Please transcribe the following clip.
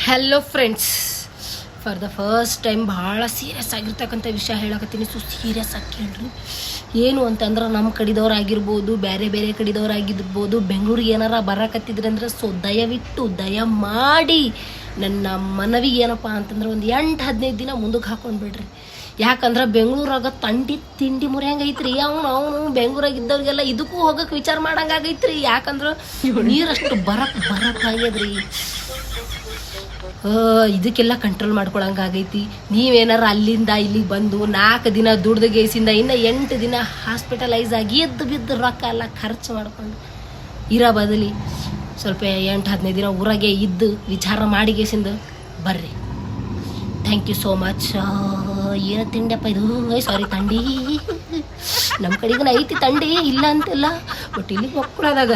Hello friends, for the first time ಭಾಳ serious ಆಗಿರ್ತಕ್ಕಂಥ ವಿಷಯ ಹೇಳಕತ್ತೀನಿ. ಸೀರಿಯಸ್ ಆಗಿ ಕೇಳ್ರಿ. ಏನು ಅಂತಂದ್ರೆ ನಮ್ಮ ಕಡಿದವ್ರಾಗಿರ್ಬೋದು, ಬೇರೆ ಬೇರೆ ಕಡಿದವ್ರಾಗಿರ್ಬೋದು, ಬೆಂಗಳೂರಿಗೆ ಏನಾರ ಬರಕತ್ತಿದ್ರಿ ಅಂದ್ರೆ ದಯವಿಟ್ಟು ದಯ ಮಾಡಿ ನನ್ನ ಮನವಿ ಏನಪ್ಪ ಅಂತಂದ್ರೆ ಒಂದು 8-15 ದಿನ ಮುಂದಕ್ಕೆ ಹಾಕೊಂಡ್ಬಿಡ್ರಿ. ಯಾಕಂದ್ರೆ ಬೆಂಗಳೂರಾಗ ತಿಂಡಿ ಮುರಿಯಂಗೈತ್ರಿ. ಅವನು ಬೆಂಗಳೂರಾಗಿದ್ದವ್ರಿಗೆಲ್ಲ ಇದಕ್ಕೂ ಹೋಗಕ್ಕೆ ವಿಚಾರ ಮಾಡಂಗಾಗೈತ್ರಿ. ಯಾಕಂದ್ರೆ ನೀರಷ್ಟು ಬರಕ್ಕಾಗ್ಯದ್ರಿ. ಇದಕ್ಕೆಲ್ಲ ಕಂಟ್ರೋಲ್ ಮಾಡ್ಕೊಳಂಗಾಗೈತಿ. ನೀವೇನಾರ ಅಲ್ಲಿಂದ ಇಲ್ಲಿಗೆ ಬಂದು 4 ದಿನ ದುಡ್ದು ಗೇಸಿಂದ ಇನ್ನು 8 ದಿನ ಹಾಸ್ಪಿಟಲೈಸ್ ಆಗಿ ಎದ್ದು ಬಿದ್ದು ರೊಕ್ಕ ಎಲ್ಲ ಖರ್ಚು ಮಾಡ್ಕೊಂಡು ಇರೋ ಬದಲಿ ಸ್ವಲ್ಪ 8-15 ದಿನ ಊರಾಗೆ ಇದ್ದು ವಿಚಾರ ಮಾಡಿ ಗೇಸಿಂದ ಬರ್ರಿ. Thank you so much. ಏನು ತಿಂಡಿಯಪ್ಪ ಇದು? ಸಾರಿ, ತಂಡಿ ನಮ್ಮ ಕಡೆಗೂ ಐತಿ ತಂಡಿ, ಇಲ್ಲ ಅಂತೆಲ್ಲ. ಬಟ್ ಇಲ್ಲಿ ಮಕ್ಕಳದಾಗ